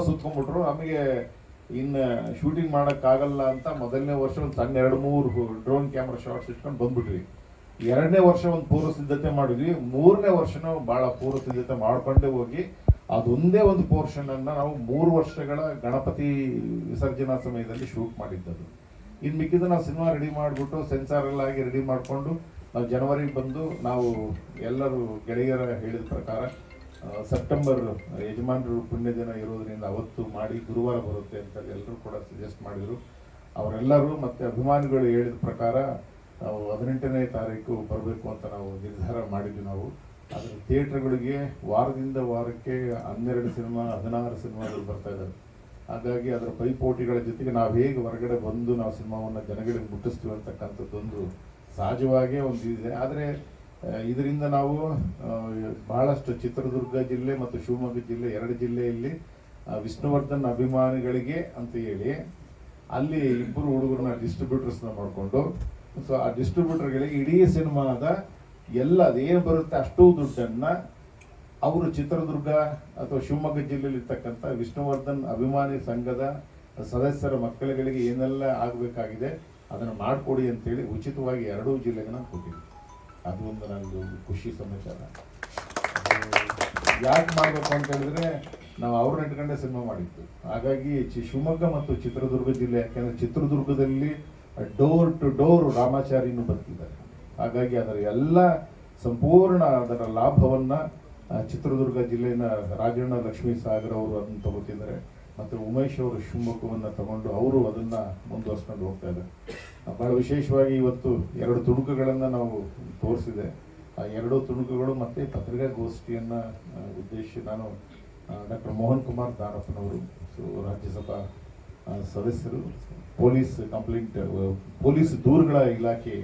ಸುತ್ಕೊಂಡ್ಬಿಟ್ರು. ಆಮೇಲೆ ಇನ್ನು ಶೂಟಿಂಗ್ ಮಾಡೋಕ್ಕಾಗಲ್ಲ ಅಂತ ಮೊದಲನೇ ವರ್ಷ ಒಂದು ಸಣ್ಣ 2-3 ಡ್ರೋನ್ ಕ್ಯಾಮ್ರಾ ಶಾರ್ಟ್ಸ್ ಇಟ್ಕೊಂಡು ಬಂದ್ಬಿಟ್ವಿ. 2ನೇ ವರ್ಷ ಒಂದು ಪೂರ್ವ ಸಿದ್ಧತೆ ಮಾಡಿದ್ವಿ. 3ನೇ ವರ್ಷನೂ ಭಾಳ ಪೂರ್ವ ಸಿದ್ಧತೆ ಮಾಡ್ಕೊಂಡೇ ಹೋಗಿ ಅದೊಂದೇ ಒಂದು ಪೋರ್ಷನ್ ಅನ್ನ ನಾವು 3 ವರ್ಷಗಳ ಗಣಪತಿ ವಿಸರ್ಜನಾ ಸಮಯದಲ್ಲಿ ಶೂಟ್ ಮಾಡಿದ್ದದು. ಇನ್ನು ಮಿಕ್ಕಿದ್ದು ನಾವು ಸಿನಿಮಾ ರೆಡಿ ಮಾಡಿಬಿಟ್ಟು ಸೆನ್ಸಾರ್ ಎಲ್ಲ ಆಗಿ ರೆಡಿ ಮಾಡಿಕೊಂಡು ನಾವು ಜನವರಿಗೆ ಬಂದು ನಾವು ಎಲ್ಲರೂ ಗೆಳೆಯರ ಹೇಳಿದ ಪ್ರಕಾರ ಸೆಪ್ಟೆಂಬರ್ ಯಜಮಾನರು ಪುಣ್ಯ ದಿನ ಇರೋದ್ರಿಂದ ಅವತ್ತು ಮಾಡಿ ಗುರುವಾರ ಬರುತ್ತೆ ಅಂತ ಎಲ್ಲರೂ ಕೂಡ ಸಜೆಸ್ಟ್ ಮಾಡಿದರು. ಅವರೆಲ್ಲರೂ ಮತ್ತು ಅಭಿಮಾನಿಗಳು ಹೇಳಿದ ಪ್ರಕಾರ ನಾವು 18ನೇ ತಾರೀಕು ಬರಬೇಕು ಅಂತ ನಾವು ನಿರ್ಧಾರ ಮಾಡಿದ್ವಿ. ನಾವು ಅದರ ಥಿಯೇಟ್ರ್ಗಳಿಗೆ ವಾರದಿಂದ ವಾರಕ್ಕೆ 12 ಸಿನಿಮಾ 16 ಸಿನಿಮಾಗಳು ಬರ್ತಾ ಇದ್ದಾವೆ. ಹಾಗಾಗಿ ಅದರ ಪೈಪೋಟಿಗಳ ಜೊತೆಗೆ ನಾವು ಹೇಗೆ ಹೊರಗಡೆ ಬಂದು ನಾವು ಸಿನಿಮಾವನ್ನು ಜನಗಳಿಗೆ ಮುಟ್ಟಿಸ್ತೀವಿ ಅಂತಕ್ಕಂಥದ್ದೊಂದು ಸಹಜವಾಗೇ ಒಂದು ಇದೆ. ಆದರೆ ಇದರಿಂದ ನಾವು ಬಹಳಷ್ಟು ಚಿತ್ರದುರ್ಗ ಜಿಲ್ಲೆ ಮತ್ತು ಶಿವಮೊಗ್ಗ ಜಿಲ್ಲೆ 2 ಜಿಲ್ಲೆಯಲ್ಲಿ ವಿಷ್ಣುವರ್ಧನ್ ಅಭಿಮಾನಿಗಳಿಗೆ ಅಂತ ಹೇಳಿ ಅಲ್ಲಿ 2 ಹುಡುಗರನ್ನ ಡಿಸ್ಟ್ರಿಬ್ಯೂಟರ್ಸ್ನ ಮಾಡಿಕೊಂಡು, ಸೊ ಆ ಡಿಸ್ಟ್ರಿಬ್ಯೂಟರ್ಗಳಿಗೆ ಇಡೀ ಸಿನಿಮಾದ ಎಲ್ಲ ಅದೇನು ಬರುತ್ತೆ ಅಷ್ಟು ದುಡ್ಡನ್ನು ಅವರು ಚಿತ್ರದುರ್ಗ ಅಥವಾ ಶಿವಮೊಗ್ಗ ಜಿಲ್ಲೆಯಲ್ಲಿ ಇರ್ತಕ್ಕಂಥ ವಿಷ್ಣುವರ್ಧನ್ ಅಭಿಮಾನಿ ಸಂಘದ ಸದಸ್ಯರ ಮಕ್ಕಳುಗಳಿಗೆ ಏನೆಲ್ಲ ಆಗಬೇಕಾಗಿದೆ ಅದನ್ನು ಮಾಡಿಕೊಡಿ ಅಂತೇಳಿ ಉಚಿತವಾಗಿ 2 ಜಿಲ್ಲೆಗಳನ್ನ ಕೊಟ್ಟಿದ್ವಿ. ಅದು ಒಂದು ನನಗೆ ಖುಷಿ ಸಮಾಚಾರ. ಯಾಕೆ ಮಾಡಬೇಕು ಅಂತ ಹೇಳಿದ್ರೆ ನಾವು ಅವ್ರನ್ನ ಇಟ್ಕೊಂಡೇ ಸಿನಿಮಾ ಮಾಡಿದ್ದು. ಹಾಗಾಗಿ ಶಿವಮೊಗ್ಗ ಮತ್ತು ಚಿತ್ರದುರ್ಗ ಜಿಲ್ಲೆ, ಯಾಕೆಂದರೆ ಚಿತ್ರದುರ್ಗದಲ್ಲಿ ಡೋರ್ ಟು ಡೋರ್ ರಾಮಾಚಾರಿನೂ ಬರ್ತಿದ್ದಾರೆ. ಹಾಗಾಗಿ ಅದರ ಎಲ್ಲ ಸಂಪೂರ್ಣ ಅದರ ಲಾಭವನ್ನು ಚಿತ್ರದುರ್ಗ ಜಿಲ್ಲೆಯ ರಾಜಣ್ಣ ಲಕ್ಷ್ಮೀ ಸಾಗರ್ ಅವರು ಅದನ್ನು ತಗೋತಿದ್ದಾರೆ ಮತ್ತು ಉಮೇಶ್ ಅವರು ಶಿವಮೊಗ್ಗವನ್ನು ತಗೊಂಡು ಅವರು ಅದನ್ನು ಮುಂದುವರ್ಸ್ಕೊಂಡು ಹೋಗ್ತಾ ಇದ್ದಾರೆ. ಬಹಳ ವಿಶೇಷವಾಗಿ ಇವತ್ತು 2 ತುಣುಕುಗಳನ್ನು ನಾವು ತೋರಿಸಿದೆ. ಆ 2 ತುಣುಕುಗಳು ಮತ್ತು ಪತ್ರಿಕಾಗೋಷ್ಠಿಯನ್ನು ಉದ್ದೇಶಿಸಿ ನಾನು ಡಾಕ್ಟರ್ ಮೋಹನ್ ಕುಮಾರ್ ದಾನಪ್ಪನವರು, ಸೊ ರಾಜ್ಯಸಭಾ ಸದಸ್ಯರು, ಪೊಲೀಸ್ ದೂರುಗಳ ಇಲಾಖೆ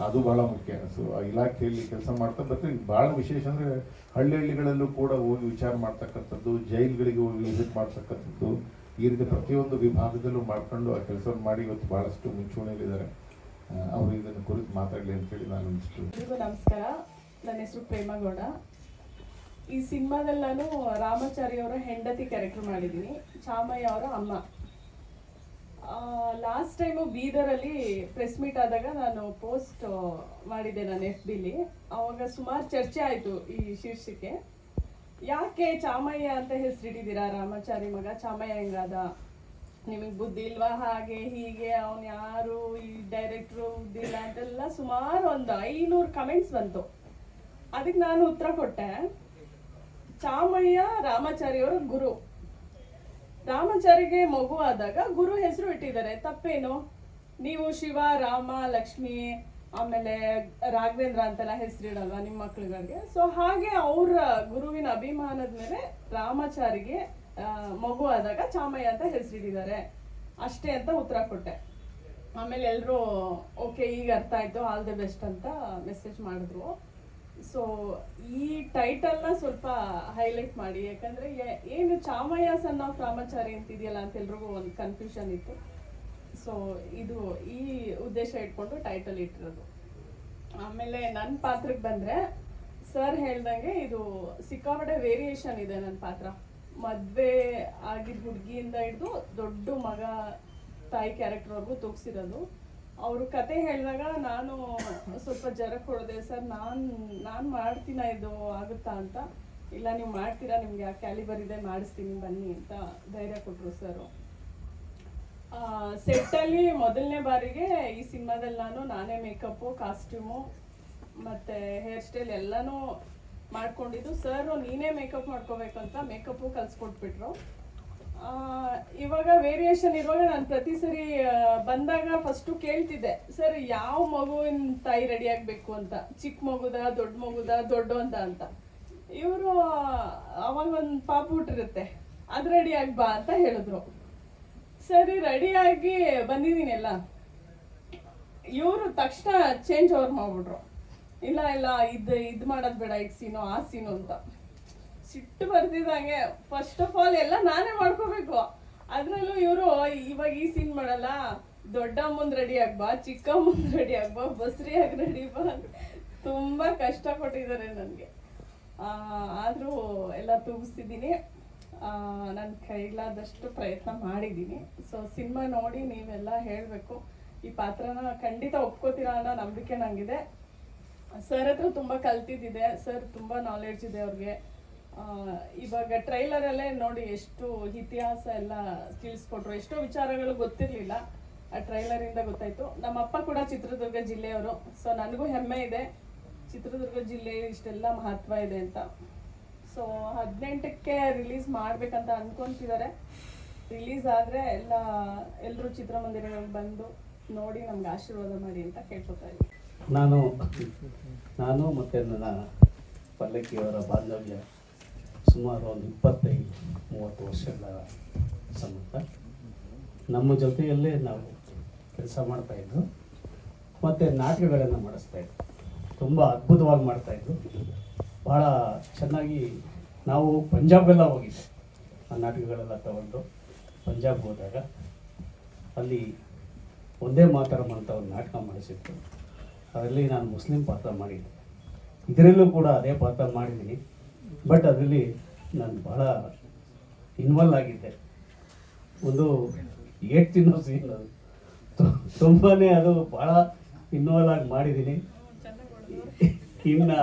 ಅದು ಬಹಳ ಮುಖ್ಯ. ಸೊ ಆ ಇಲಾಖೆಯಲ್ಲಿ ಕೆಲಸ ಮಾಡ್ತಾ ಬರ್ತೀವಿ. ಭಾಳ ವಿಶೇಷ ಅಂದರೆ ಹಳ್ಳಿಗಳಲ್ಲೂ ಕೂಡ ಹೋಗಿ ವಿಚಾರ ಮಾಡ್ತಕ್ಕಂಥದ್ದು, ಜೈಲ್ಗಳಿಗೆ ಹೋಗಿ ವಿಸಿಟ್ ಮಾಡ್ತಕ್ಕಂಥದ್ದು, ಈ ರೀತಿ ಪ್ರತಿಯೊಂದು ವಿಭಾಗದಲ್ಲೂ ಮಾಡ್ಕೊಂಡು ಆ ಕೆಲಸವನ್ನು ಮಾಡಿ ಇವತ್ತು ಭಾಳಷ್ಟು ಮುಂಚೂಣಿಯಲ್ಲಿದ್ದಾರೆ. ಅವರು ಇದನ್ನು ಕುರಿತು ಮಾತಾಡಲಿ ಅಂತೇಳಿ ನಾನು ಇಷ್ಟು. ನಮಸ್ಕಾರ, ನನ್ನ ಹೆಸರು ಪ್ರೇಮಗೌಡ. ಈ ಸಿನಿಮಾದಲ್ಲಿ ನಾನು ರಾಮಾಚಾರಿ ಅವರ ಹೆಂಡತಿ ಕ್ಯಾರೆಕ್ಟರ್ ಮಾಡಿದ್ದೀನಿ, ಚಾಮಯ್ಯ ಅವರ ಅಮ್ಮ. ಲಾಸ್ಟ್ ಟೈಮು ಬೀದರಲ್ಲಿ ಪ್ರೆಸ್ ಮೀಟ್ ಆದಾಗ ನಾನು ಪೋಸ್ಟ್ ಮಾಡಿದ್ದೆ ನಾನು FBಲಿ. ಆವಾಗ ಸುಮಾರು ಚರ್ಚೆ ಆಯಿತು ಈ ಶೀರ್ಷಿಕೆ. ಯಾಕೆ ಚಾಮಯ್ಯ ಅಂತ ಹೆಸರಿಟ್ಟಿದ್ದೀರಾ, ರಾಮಾಚಾರಿ ಮಗ ಚಾಮಯ್ಯ ಹೆಂಗಾದ, ನಿಮಗೆ ಬುದ್ಧಿ ಇಲ್ವಾ, ಹಾಗೆ ಹೀಗೆ, ಅವನು ಯಾರು, ಈ ಡೈರೆಕ್ಟ್ರು ಬುದ್ಧಿ ಇಲ್ಲ ಅಂತೆಲ್ಲ ಸುಮಾರು ಒಂದು 500 ಕಮೆಂಟ್ಸ್ ಬಂತು. ಅದಕ್ಕೆ ನಾನು ಉತ್ತರ ಕೊಟ್ಟೆ, ಚಾಮಯ್ಯ ರಾಮಾಚಾರಿ ಅವರ ಗುರು. ರಾಮಾಚಾರಿಗೆ ಮಗು ಆದಾಗ ಗುರು ಹೆಸರು ಇಟ್ಟಿದ್ದಾರೆ, ತಪ್ಪೇನು? ನೀವು ಶಿವ, ರಾಮ, ಲಕ್ಷ್ಮಿ, ಆಮೇಲೆ ರಾಘವೇಂದ್ರ ಅಂತೆಲ್ಲ ಹೆಸರಿಡಲ್ವಾ ನಿಮ್ಮ ಮಕ್ಳುಗಳಿಗೆ? ಸೊ ಹಾಗೆ ಅವರ ಗುರುವಿನ ಅಭಿಮಾನದ ಮೇಲೆ ರಾಮಾಚಾರಿಗೆ ಮಗು ಆದಾಗ ಚಾಮಯ್ಯ ಅಂತ ಹೆಸರಿಟ್ಟಿದ್ದಾರೆ ಅಷ್ಟೇ ಅಂತ ಉತ್ತರ ಕೊಟ್ಟೆ. ಆಮೇಲೆ ಎಲ್ಲರೂ ಓಕೆ, ಈಗ ಅರ್ಥ ಆಯ್ತು, ಆಲ್ ದಿ ಬೆಸ್ಟ್ ಅಂತ ಮೆಸೇಜ್ ಮಾಡಿದ್ರು. ಸೊ ಈ ಟೈಟಲ್ನ ಸ್ವಲ್ಪ ಹೈಲೈಟ್ ಮಾಡಿ, ಯಾಕಂದ್ರೆ ಏನು ಚಾಮಯ್ಯ ಸನ್ ಆಫ್ ರಾಮಾಚಾರಿ ಅಂತಿದೆಯಲ್ಲ ಅಂತ ಎಲ್ರಿಗೂ ಒಂದು ಕನ್ಫ್ಯೂಷನ್ ಇತ್ತು. ಸೊ ಇದು ಈ ಉದ್ದೇಶ ಇಟ್ಕೊಂಡು ಟೈಟಲ್ ಇಟ್ಟಿರೋದು. ಆಮೇಲೆ ನನ್ನ ಪಾತ್ರಕ್ಕೆ ಬಂದರೆ, ಸರ್ ಹೇಳ್ದಂಗೆ ಇದು ಸಿಕ್ಕಾಪಟ್ಟೆ ವೇರಿಯೇಷನ್ ಇದೆ ನನ್ನ ಪಾತ್ರ. ಮದುವೆ ಆಗಿದ್ದ ಹುಡುಗಿಯಿಂದ ಹಿಡಿದು ದೊಡ್ಡ ಮಗ ತಾಯಿ ಕ್ಯಾರೆಕ್ಟರ್ವರೆಗೂ ತೂಗಿಸಿರೋದು. ಅವರು ಕತೆ ಹೇಳಿದಾಗ ನಾನು ಸ್ವಲ್ಪ ಜರಕ್ಕೆ ಹೊಡೆದೆ, ಸರ್ ನಾನು ಮಾಡ್ತೀನ, ಇದು ಆಗುತ್ತಾ ಅಂತ. ಇಲ್ಲ, ನೀವು ಮಾಡ್ತೀರಾ, ನಿಮ್ಗೆ ಆ ಕ್ಯಾಲಿಬರ್ ಇದೆ, ಮಾಡಿಸ್ತೀನಿ ಬನ್ನಿ ಅಂತ ಧೈರ್ಯ ಕೊಟ್ಟರು ಸರು. ಸೆಟ್ಟಲ್ಲಿ ಮೊದಲನೇ ಬಾರಿಗೆ ಈ ಸಿನಿಮಾದಲ್ಲಿ ನಾನೇ ಮೇಕಪ್ಪು, ಕಾಸ್ಟ್ಯೂಮು ಮತ್ತು ಹೇರ್ ಸ್ಟೈಲ್ ಎಲ್ಲನೂ ಮಾಡ್ಕೊಂಡಿದ್ದು. ಸರ್ ನೀನೇ ಮೇಕಪ್ ಮಾಡ್ಕೋಬೇಕು ಅಂತ ಮೇಕಪ್ಪು ಕಲಿಸ್ಕೊಟ್ಬಿಟ್ರು. ಇವಾಗ ವೇರಿಯೇಷನ್ ಇರುವಾಗ ನಾನು ಪ್ರತಿ ಸರಿ ಬಂದಾಗ ಫಸ್ಟು ಕೇಳ್ತಿದ್ದೆ, ಸರ್ ಯಾವ ಮಗುವಿನ ತಾಯಿ ರೆಡಿ ಆಗಬೇಕು ಅಂತ, ಚಿಕ್ಕ ಮಗುದ, ದೊಡ್ಡ ಮಗುದ, ದೊಡ್ಡ ಅಂತ. ಇವರು ಅವಾಗ ಒಂದು ಪಾಪು ಹುಟ್ಟಿರುತ್ತೆ, ಅದು ರೆಡಿ ಆಗಿ ಬಾ ಅಂತ ಹೇಳಿದ್ರು. ಸರಿ, ರೆಡಿಯಾಗಿ ಬಂದಿದ್ದೀನೆಲ್ಲ. ಇವರು ತಕ್ಷಣ ಚೇಂಜ್ ಓವರ್ ಮಾಡ್ಬಿಟ್ರು. ಇಲ್ಲ ಇದು ಮಾಡೋದು ಬೇಡ, ಈಗ ಸೀನು ಆ ಸೀನು ಅಂತ. ಸಿಟ್ಟು ಬರ್ತಿದ್ದಂಗೆ ಫಸ್ಟ್ ಆಫ್ ಆಲ್ ಎಲ್ಲ ನಾನೇ ಮಾಡ್ಕೋಬೇಕು. ಅದ್ರಲ್ಲೂ ಇವರು ಇವಾಗ ಈ ಸೀನ್ ಮಾಡಲ್ಲ, ದೊಡ್ಡ ಮುಂದ್ ರೆಡಿ ಆಗ್ಬಾ, ಚಿಕ್ಕ ಮುಂದ್ ರೆಡಿ ಆಗ್ಬಾ, ಬಸ್ರಿಯಾಗಿ ರೆಡಿ ಬಾ, ತುಂಬಾ ಕಷ್ಟ ಕೊಟ್ಟಿದ್ದಾರೆ ನನಗೆ. ಆದ್ರೂ ಎಲ್ಲ ತೂಗಿಸ್ತಿದ್ದೀನಿ. ನನ್ನ ಕೈಲಾದಷ್ಟು ಪ್ರಯತ್ನ ಮಾಡಿದ್ದೀನಿ. ಸೊ ಸಿನಿಮಾ ನೋಡಿ ನೀವೆಲ್ಲ ಹೇಳಬೇಕು, ಈ ಪಾತ್ರನ ಖಂಡಿತ ಒಪ್ಕೋತೀರಾ ಅನ್ನೋ ನಂಬಿಕೆ ನನಗಿದೆ. ಸರ್ ಹತ್ರ ತುಂಬ ಕಲ್ತಿದ್ದಿದೆ, ಸರ್ ತುಂಬ ನಾಲೆಡ್ಜ್ ಇದೆ ಅವ್ರಿಗೆ. ಇವಾಗ ಟ್ರೈಲರಲ್ಲೇ ನೋಡಿ ಎಷ್ಟು ಇತಿಹಾಸ ಎಲ್ಲ ತಿಳಿಸ್ಕೊಟ್ರು, ಎಷ್ಟೋ ವಿಚಾರಗಳು ಗೊತ್ತಿರಲಿಲ್ಲ, ಆ ಟ್ರೈಲರಿಂದ ಗೊತ್ತಾಯಿತು. ನಮ್ಮಪ್ಪ ಕೂಡ ಚಿತ್ರದುರ್ಗ ಜಿಲ್ಲೆಯವರು, ಸೊ ನನಗೂ ಹೆಮ್ಮೆ ಇದೆ ಚಿತ್ರದುರ್ಗ ಜಿಲ್ಲೆ ಇಷ್ಟೆಲ್ಲ ಮಹತ್ವ ಇದೆ ಅಂತ. ಸೊ 18ಕ್ಕೆ ರಿಲೀಸ್ ಮಾಡಬೇಕಂತ ಅಂದ್ಕೊತಿದ್ದಾರೆ. ರಿಲೀಸ್ ಆದರೆ ಎಲ್ಲರೂ ಚಿತ್ರಮಂದಿರಗಳಿಗೆ ಬಂದು ನೋಡಿ ನಮ್ಗೆ ಆಶೀರ್ವಾದ ಮಾಡಿ ಅಂತ ಕೇಳ್ಕೊತಾ ಇದ್ದೀನಿ. ನಾನು ಮತ್ತು ನನ್ನ ಪಲ್ಲಕ್ಕಿಯವರ ಬಾಂಧವ್ಯ ಸುಮಾರು ಒಂದು 25-30 ವರ್ಷಗಳ ಸಂಬಂಧ. ನಮ್ಮ ಜೊತೆಯಲ್ಲೇ ನಾವು ಕೆಲಸ ಮಾಡ್ತಾಯಿದ್ದು ಮತ್ತು ನಾಟಕಗಳನ್ನು ಮಾಡಿಸ್ತಾಯಿದ್ದು, ತುಂಬ ಅದ್ಭುತವಾಗಿ ಮಾಡ್ತಾಯಿದ್ದು, ಭಾಳ ಚೆನ್ನಾಗಿ. ನಾವು ಪಂಜಾಬ್ಗೆಲ್ಲ ಹೋಗಿದ್ದೆ, ಆ ನಾಟಕಗಳೆಲ್ಲ ತಗೊಂಡು ಪಂಜಾಬ್ಗೆ ಹೋದಾಗ ಅಲ್ಲಿ ಒಂದೇ ಮಾತರಂ ಅಂತ ಒಂದು ನಾಟಕ ಮಾಡಿಸಿತ್ತು. ಅದರಲ್ಲಿ ನಾನು ಮುಸ್ಲಿಂ ಪಾತ್ರ ಮಾಡಿದ್ದೆ. ಇದರಲ್ಲೂ ಕೂಡ ಅದೇ ಪಾತ್ರ ಮಾಡಿದ್ದೀನಿ. ಬಟ್ ಅದರಲ್ಲಿ ನಾನು ಭಾಳ ಇನ್ವಾಲ್ವ್ ಆಗಿದ್ದೆ. ಒಂದು ಏಟ್ ತಿನ್ನೋ ಸೀನ್ ಅದು ತುಂಬಾ ಅದು ಭಾಳ ಇನ್ವಾಲ್ವ್ ಆಗಿ ಮಾಡಿದ್ದೀನಿ. ಇನ್ನು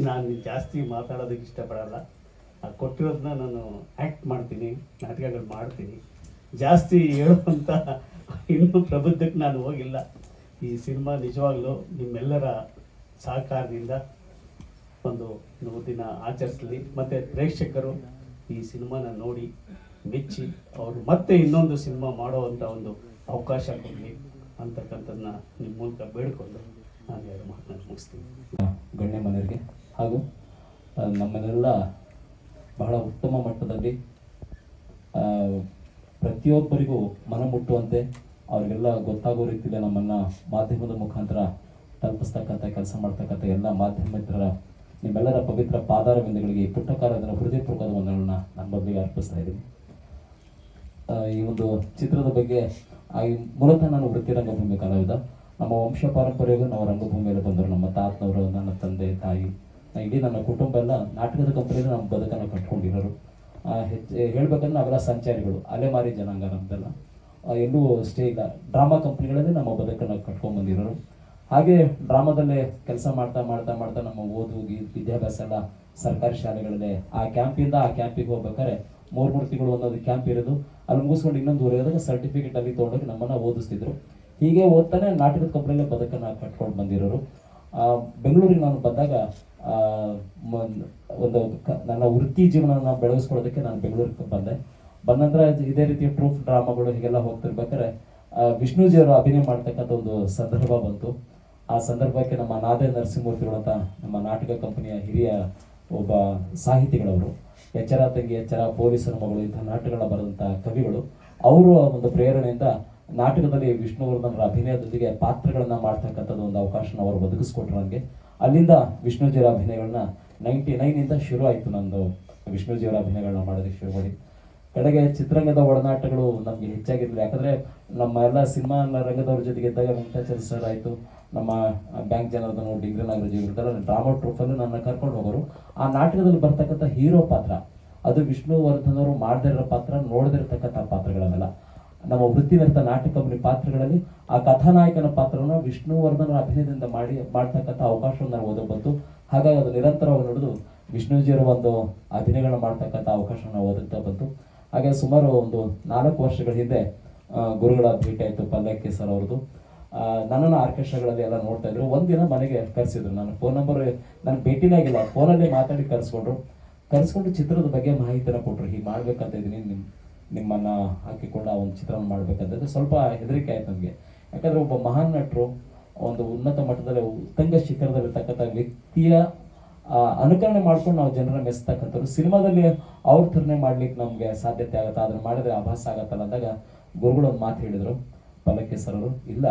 ನಾನು ಜಾಸ್ತಿ ಮಾತಾಡೋದಕ್ಕೆ ಇಷ್ಟಪಡಲ್ಲ. ಕೊಟ್ಟಿರೋದನ್ನ ನಾನು ಆ್ಯಕ್ಟ್ ಮಾಡ್ತೀನಿ, ನಾಟಕಗಳು ಮಾಡ್ತೀನಿ. ಜಾಸ್ತಿ ಹೇಳುವಂಥ ಇನ್ನೂ ಪ್ರಬುದ್ಧಕ್ಕೆ ನಾನು ಹೋಗಿಲ್ಲ. ಈ ಸಿನಿಮಾ ನಿಜವಾಗ್ಲೂ ನಿಮ್ಮೆಲ್ಲರ ಸಹಕಾರದಿಂದ ಒಂದು 100 ದಿನ ಆಚರಿಸಲಿ, ಮತ್ತು ಪ್ರೇಕ್ಷಕರು ಈ ಸಿನಿಮಾನ ನೋಡಿ ಮೆಚ್ಚಿ ಅವರು ಮತ್ತೆ ಇನ್ನೊಂದು ಸಿನಿಮಾ ಮಾಡೋವಂಥ ಒಂದು ಅವಕಾಶ ಕೊಡಲಿ ಅಂತಕ್ಕಂಥದ್ದನ್ನ ನಿಮ್ಮ ಮೂಲಕ ಬೇಡ್ಕೊಂಡು ನಾನು 2 ಮಾತನ್ನು ಮುಗಿಸ್ತೀನಿ. ಗಣ್ಯ ಮನೆಯರಿಗೆ ಹಾಗೂ ನಮ್ಮನ್ನೆಲ್ಲ ಬಹಳ ಉತ್ತಮ ಮಟ್ಟದಲ್ಲಿ ಪ್ರತಿಯೊಬ್ಬರಿಗೂ ಮನ ಮುಟ್ಟುವಂತೆ ಅವರಿಗೆಲ್ಲ ಗೊತ್ತಾಗೋ ರೀತಿಯಲ್ಲಿ ನಮ್ಮನ್ನು ಮಾಧ್ಯಮದ ಮುಖಾಂತರ ತಲುಪಿಸ್ತಕ್ಕಂಥ ಕೆಲಸ ಮಾಡ್ತಕ್ಕಂಥ ಎಲ್ಲ ಮಾಧ್ಯಮ ಮಿತ್ರರ ನಿಮ್ಮೆಲ್ಲರ ಪವಿತ್ರ ಪಾದಾರವಿಂದಗಳಿಗೆ ಈ ಪುಟ್ಟ ಕಾಲದ ಹೃದಯಪೂರ್ವಕದ ವಂದನೆಗಳನ್ನ ನನ್ನ ಬದಲಿಗೆ ಅರ್ಪಿಸ್ತಾ ಇದ್ದೀನಿ. ಈ ಒಂದು ಚಿತ್ರದ ಬಗ್ಗೆ ಮೂಲತಃ ನಾನು ವೃತ್ತಿ ರಂಗಭೂಮಿ ಕಲಾವಿದ. ನಮ್ಮ ವಂಶ ಪಾರಂಪರ್ಯಗೂ ನಾವು ರಂಗಭೂಮಿಯಲ್ಲಿ ಬಂದರು. ನಮ್ಮ ತಾತನವರು, ನನ್ನ ತಂದೆ, ತಾಯಿ, ಇಡೀ ನನ್ನ ಕುಟುಂಬ ಎಲ್ಲ ನಾಟಕದ ಕಂಪನಿಯಲ್ಲಿ ನಮ್ಮ ಬದುಕನ್ನು ಕಟ್ಕೊಂಡಿರೋರು. ಹೇಳ್ಬೇಕಂದ್ರೆ ನಾವೆಲ್ಲ ಸಂಚಾರಿಗಳು, ಅಲೆಮಾರಿ ಜನಾಂಗ ನಮ್ದೆಲ್ಲ. ಎಲ್ಲೂ ಸ್ಟೇ ಇಲ್ಲ. ಡ್ರಾಮಾ ಕಂಪ್ನಿಗಳಲ್ಲಿ ನಮ್ಮ ಬದುಕನ್ನು ಕಟ್ಕೊಂಡು ಬಂದಿರೋರು. ಹಾಗೆ ಡ್ರಾಮಾದಲ್ಲೇ ಕೆಲಸ ಮಾಡ್ತಾ ಮಾಡ್ತಾ ಮಾಡ್ತಾ ನಮ್ಮ ಓದು ವಿದ್ಯಾಭ್ಯಾಸ ಎಲ್ಲ ಸರ್ಕಾರಿ ಶಾಲೆಗಳಲ್ಲೇ ಆ ಕ್ಯಾಂಪಿಂದ ಆ ಕ್ಯಾಂಪಿಗೆ ಹೋಗ್ಬೇಕಾದ್ರೆ 3 ತಿಂಗಳು ಒಂದೊಂದು ಕ್ಯಾಂಪ್ ಇರೋದು. ಅಲ್ಲಿ ಮುಗಿಸ್ಕೊಂಡು ಇನ್ನೊಂದು ಊರಿಗೆ ಹೋದಾಗ ಸರ್ಟಿಫಿಕೇಟ್ ಅಲ್ಲಿ ತೊಗೊಂಡೋಗಿ ನಮ್ಮನ್ನು ಓದಿಸ್ತಿದ್ರು. ಹೀಗೆ ಓದ್ತಾನೆ ನಾಟಕದ ಕಂಪ್ನಿಯಲ್ಲೇ ಬದುಕನ್ನು ಕಟ್ಕೊಂಡು ಬಂದಿರೋರು. ಬೆಂಗಳೂರಿಗೆ ನಾನು ಬಂದಾಗ ಒಂದು ನನ್ನ ವೃತ್ತಿ ಜೀವನ ಬೆಳೆಸ್ಕೊಳ್ಳೋದಕ್ಕೆ ನಾನು ಬೆಂಗಳೂರಿಗೆ ಬಂದ ನಂತರ ಇದೇ ರೀತಿಯ ಟ್ರೂಪ್ ಡ್ರಾಮಾಗಳು ಹೀಗೆಲ್ಲ ಹೋಗ್ತಿರ್ಬೇಕಾದ್ರೆ ವಿಷ್ಣುಜಿಯವರು ಅಭಿನಯ ಮಾಡ್ತಕ್ಕಂಥ ಒಂದು ಸಂದರ್ಭ ಬಂತು. ಆ ಸಂದರ್ಭಕ್ಕೆ ನಮ್ಮ ನಾದೇ ನರಸಿಂಹಮೂರ್ತಿಗಳು ಅಂತ ನಮ್ಮ ನಾಟಕ ಕಂಪನಿಯ ಹಿರಿಯ ಒಬ್ಬ ಸಾಹಿತಿಗಳವರು, ಎಚ್ಚರ ತಂಗಿ ಎಚ್ಚರ, ಪೊಲೀಸರ ಮಗಳು, ಇಂಥ ನಾಟಕಗಳನ್ನ ಬರೆದಂಥ ಕವಿಗಳು, ಅವರು ಒಂದು ಪ್ರೇರಣೆಯಿಂದ ನಾಟಕದಲ್ಲಿ ವಿಷ್ಣುವರ್ಧನರ ಅಭಿನಯದೊಂದಿಗೆ ಪಾತ್ರಗಳನ್ನ ಮಾಡ್ತಕ್ಕಂಥದ್ದು ಒಂದು ಅವಕಾಶನ ಅವರು ಒದಗಿಸ್ಕೊಟ್ರು ನನಗೆ. ಅಲ್ಲಿಂದ ವಿಷ್ಣುಜಿಯವರ ಅಭಿನಯಗಳನ್ನ 99 ಶುರು ಆಯಿತು. ನಂದು ವಿಷ್ಣುಜಿಯವರ ಅಭಿನಯಗಳನ್ನ ಮಾಡೋದಕ್ಕೆ ಶುರು ಮಾಡಿ ಕಡೆಗೆ ಚಿತ್ರರಂಗದ ಒಡನಾಟಗಳು ನಮಗೆ ಹೆಚ್ಚಾಗಿರಲಿಲ್ಲ. ಯಾಕಂದರೆ ನಮ್ಮ ಎಲ್ಲ ಸಿನಿಮಾ ರಂಗದವ್ರ ಜೊತೆಗೆ ಇದ್ದಾಗ ವೆಂಕಟಾಚಲ ಸರ್ ಆಯಿತು, ನಮ್ಮ ಬ್ಯಾಂಕ್ ಜನಾರ್ದನ್, ಡಿಗ್ರಿ ನಾಗರಾಜ್ ಇವ್ರದ್ದೆಲ್ಲ ಡ್ರಾಮಾ ಟ್ರೂಪಲ್ಲಿ ನನ್ನ ಕರ್ಕೊಂಡು ಹೋಗೋರು. ಆ ನಾಟಕದಲ್ಲಿ ಬರ್ತಕ್ಕಂಥ ಹೀರೋ ಪಾತ್ರ ಅದು ವಿಷ್ಣುವರ್ಧನ್ ಅವರು ಮಾಡದೇ ಇರೋ ಪಾತ್ರ, ನೋಡದಿರ್ತಕ್ಕಂಥ ಪಾತ್ರಗಳನ್ನೆಲ್ಲ ನಮ್ಮ ವೃತ್ತಿನಿರತ ನಾಟಕ ಕಂಪನಿ ಪಾತ್ರಗಳಲ್ಲಿ ಆ ಕಥಾನಾಯಕನ ಪಾತ್ರವನ್ನು ವಿಷ್ಣುವರ್ಧನ್ ಅಭಿನಯದಿಂದ ಮಾಡ್ತಕ್ಕಂಥ ಅವಕಾಶವನ್ನು ನಾನು ಓದೋ ಬಂತು. ಹಾಗಾಗಿ ಅದು ನಿರಂತರವಾಗಿ ನಡೆದು ವಿಷ್ಣುಜಿಯವರ ಒಂದು ಅಭಿನಯಗಳನ್ನ ಮಾಡ್ತಕ್ಕಂಥ ಅವಕಾಶವನ್ನು ಓದುತ್ತಾ ಬಂತು. ಹಾಗೆ ಸುಮಾರು ಒಂದು 4 ವರ್ಷಗಳ ಹಿಂದೆ ಗುರುಗಳ ಭೇಟಿ ಆಯಿತು, ಪಲ್ಲಕ್ಕಿ ಸರ್ ಅವ್ರದ್ದು. ನನ್ನನ್ನು ಆರ್ಕೆಸ್ಟ್ರಾಗಳಲ್ಲಿ ಎಲ್ಲ ನೋಡ್ತಾ ಇದ್ರು. ಒಂದಿನ ಮನೆಗೆ ಕರೆಸಿದ್ರು. ನಾನು ಫೋನ್ ನಂಬರ್ ನಾನು ಭೇಟಿನೇ ಆಗಿಲ್ಲ, ಫೋನಲ್ಲೇ ಮಾತಾಡಿ ಕರೆಸ್ಕೊಂಡು ಚಿತ್ರದ ಬಗ್ಗೆ ಮಾಹಿತಿನ ಕೊಟ್ಟರು. ಹೀಗೆ ಮಾಡ್ಬೇಕಂತ ಇದ್ದೀನಿ, ನಿಮ್ಮನ್ನು ಹಾಕಿಕೊಂಡು ಆ ಒಂದು ಚಿತ್ರವನ್ನು ಮಾಡ್ಬೇಕಂತಂದ್ರೆ ಸ್ವಲ್ಪ ಹೆದರಿಕೆ ಆಯ್ತು ನನಗೆ. ಯಾಕಂದರೆ ಒಬ್ಬ ಮಹಾನ್ ನಟರು ಒಂದು ಉನ್ನತ ಮಟ್ಟದಲ್ಲಿ ಉತ್ತಂಗ ಶಿಖರದಲ್ಲಿರ್ತಕ್ಕಂಥ ವ್ಯಕ್ತಿಯ ಅನುಕರಣೆ ಮಾಡ್ಕೊಂಡು ನಾವು ಜನರ ಮೆಚ್ಚತಕ್ಕಂಥವ್ರು ಸಿನಿಮಾದಲ್ಲಿ ಅವ್ರ ಥರನೇ ಮಾಡ್ಲಿಕ್ಕೆ ನಮಗೆ ಸಾಧ್ಯತೆ ಆಗುತ್ತಾ, ಅದನ್ನು ಮಾಡಿದ್ರೆ ಆಭಾಸ ಆಗತ್ತಲ್ಲ ಅಂದಾಗ ಗುರುಗಳು ಒಂದು ಮಾತು ಹೇಳಿದರು, ಪಲ್ಲಕ್ಕಿ ಸರ್ ಅವರು, ಇಲ್ಲ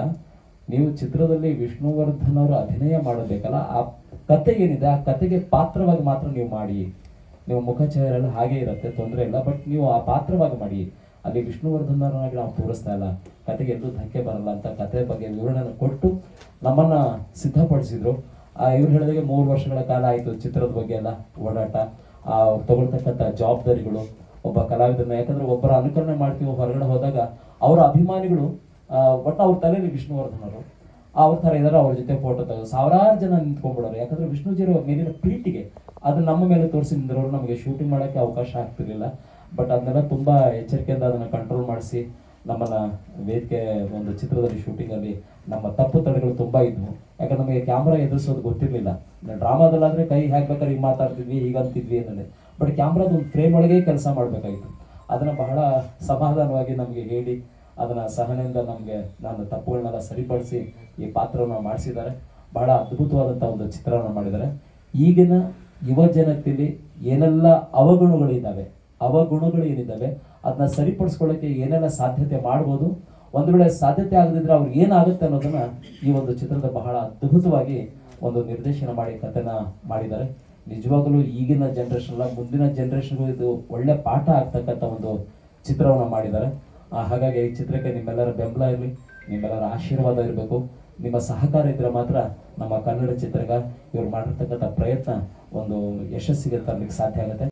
ನೀವು ಚಿತ್ರದಲ್ಲಿ ವಿಷ್ಣುವರ್ಧನ್ ಅವರು ಅಭಿನಯ ಮಾಡಬೇಕಲ್ಲ, ಆ ಕತೆ ಏನಿದೆ ಆ ಕತೆಗೆ ಪಾತ್ರವಾಗಿ ಮಾತ್ರ ನೀವು ಮಾಡಿ. ನೀವು ಮುಖಚಹರೆಲ್ಲ ಹಾಗೆ ಇರುತ್ತೆ, ತೊಂದರೆ ಇಲ್ಲ, ಬಟ್ ನೀವು ಆ ಪಾತ್ರವಾಗಿ ಮಾಡಿ. ಅಲ್ಲಿ ವಿಷ್ಣುವರ್ಧನ್ ಅವರಾಗಿ ನಾವು ತೋರಿಸ್ತಾ ಇಲ್ಲ, ಕತೆಗೆ ಎಲ್ಲೂ ಧಕ್ಕೆ ಬರಲ್ಲ ಅಂತ ಕತೆ ಬಗ್ಗೆ ವಿವರಣೆ ಕೊಟ್ಟು ನಮ್ಮನ್ನ ಸಿದ್ಧಪಡಿಸಿದ್ರು. ಇವ್ರು ಹೇಳಿದಾಗೆ 3 ವರ್ಷಗಳ ಕಾಲ ಆಯಿತು ಚಿತ್ರದ ಬಗ್ಗೆ ಎಲ್ಲ ಓಡಾಟ, ತಗೊಳ್ತಕ್ಕಂಥ ಜವಾಬ್ದಾರಿಗಳು, ಒಬ್ಬ ಕಲಾವಿದನ. ಯಾಕಂದ್ರೆ ಒಬ್ಬರ ಅನುಕರಣೆ ಮಾಡ್ತೀವಿ ಹೊರಗಡೆ ಹೋದಾಗ ಅವರ ಅಭಿಮಾನಿಗಳು ಒಟ್ಟು ಅವ್ರ ತಲೆಯಲ್ಲಿ ವಿಷ್ಣುವರ್ಧನ್ ಅವರು ಅವ್ರ ಥರ ಇದಾರೆ, ಅವ್ರ ಜೊತೆ ಫೋಟೋ ತೆಗೆದು ಸಾವಿರಾರು ಜನ ನಿಂತ್ಕೊಂಡ್ಬಿಡೋರು. ಯಾಕಂದ್ರೆ ವಿಷ್ಣುಜಿಯವರ ಮೇಲಿನ ಪ್ರೀತಿಗೆ ಅದು ನಮ್ಮ ಮೇಲೆ ತೋರಿಸಿ ನಿಂತಿರೋರು. ನಮಗೆ ಶೂಟಿಂಗ್ ಮಾಡೋಕ್ಕೆ ಅವಕಾಶ ಆಗ್ತಿರ್ಲಿಲ್ಲ. ಬಟ್ ಅದನ್ನೆಲ್ಲ ತುಂಬ ಎಚ್ಚರಿಕೆಯಿಂದ ಅದನ್ನು ಕಂಟ್ರೋಲ್ ಮಾಡಿಸಿ ನಮ್ಮನ್ನ ವೇದಿಕೆ ಒಂದು ಚಿತ್ರದಲ್ಲಿ ಶೂಟಿಂಗಲ್ಲಿ ನಮ್ಮ ತಪ್ಪು ತಡೆಗಳು ತುಂಬ ಇದ್ವು. ಯಾಕಂದ್ರೆ ನಮಗೆ ಕ್ಯಾಮ್ರಾ ಎದುರಿಸೋದು ಗೊತ್ತಿರಲಿಲ್ಲ. ಡ್ರಾಮಾದಲ್ಲಾದರೆ ಕೈ ಹಾಕ್ಬೇಕಾದ್ರೆ ಈಗ ಮಾತಾಡ್ತಿದ್ವಿ, ಈಗ ಅಂತಿದ್ವಿ ಅನ್ನೋದೇ. ಬಟ್ ಕ್ಯಾಮ್ರಾದ ಒಂದು ಫ್ರೇಮ್ ಒಳಗೆ ಕೆಲಸ ಮಾಡಬೇಕಾಗಿತ್ತು. ಅದನ್ನು ಬಹಳ ಸಮಾಧಾನವಾಗಿ ನಮಗೆ ಹೇಳಿ ಅದನ್ನು ಸಹನೆಯಿಂದ ನಮಗೆ ನಾನು ತಪ್ಪುಗಳನ್ನೆಲ್ಲ ಸರಿಪಡಿಸಿ ಈ ಪಾತ್ರವನ್ನು ಮಾಡಿಸಿದ್ದಾರೆ. ಬಹಳ ಅದ್ಭುತವಾದಂಥ ಒಂದು ಚಿತ್ರವನ್ನು ಮಾಡಿದ್ದಾರೆ. ಈಗಿನ ಯುವ ಜನತೆಯಲ್ಲಿ ಏನೆಲ್ಲ ಅವಗುಣಗಳು ಏನಿದ್ದಾವೆ ಅದನ್ನ ಸರಿಪಡಿಸ್ಕೊಳ್ಳೋಕ್ಕೆ ಏನೆಲ್ಲ ಸಾಧ್ಯತೆ ಮಾಡ್ಬೋದು, ಒಂದು ವೇಳೆ ಸಾಧ್ಯತೆ ಆಗದಿದ್ರೆ ಅವ್ರಿಗೆ ಏನಾಗುತ್ತೆ ಅನ್ನೋದನ್ನ ಈ ಒಂದು ಚಿತ್ರದ ಬಹಳ ಅದ್ಭುತವಾಗಿ ಒಂದು ನಿರ್ದೇಶನ ಮಾಡಿ ಕಥೆನ ಮಾಡಿದ್ದಾರೆ. ನಿಜವಾಗಲೂ ಈಗಿನ ಜನ್ರೇಷನ್ ಅಲ್ಲ, ಮುಂದಿನ ಜನ್ರೇಷನ್ಗೂ ಇದು ಒಳ್ಳೆ ಪಾಠ ಆಗ್ತಕ್ಕಂಥ ಒಂದು ಚಿತ್ರವನ್ನು ಮಾಡಿದ್ದಾರೆ. ಹಾಗಾಗಿ ಈ ಚಿತ್ರಕ್ಕೆ ನಿಮ್ಮೆಲ್ಲರ ಬೆಂಬಲ ಇರಲಿ, ನಿಮ್ಮೆಲ್ಲರ ಆಶೀರ್ವಾದ ಇರಬೇಕು. ನಿಮ್ಮ ಸಹಕಾರ ಇದ್ರೆ ಮಾತ್ರ ನಮ್ಮ ಕನ್ನಡ ಚಿತ್ರಗ ಇವ್ರು ಮಾಡಿರ್ತಕ್ಕಂಥ ಪ್ರಯತ್ನ ಒಂದು ಯಶಸ್ಸಿಗೆ ತರಲಿಕ್ಕೆ ಸಾಧ್ಯ ಆಗುತ್ತೆ.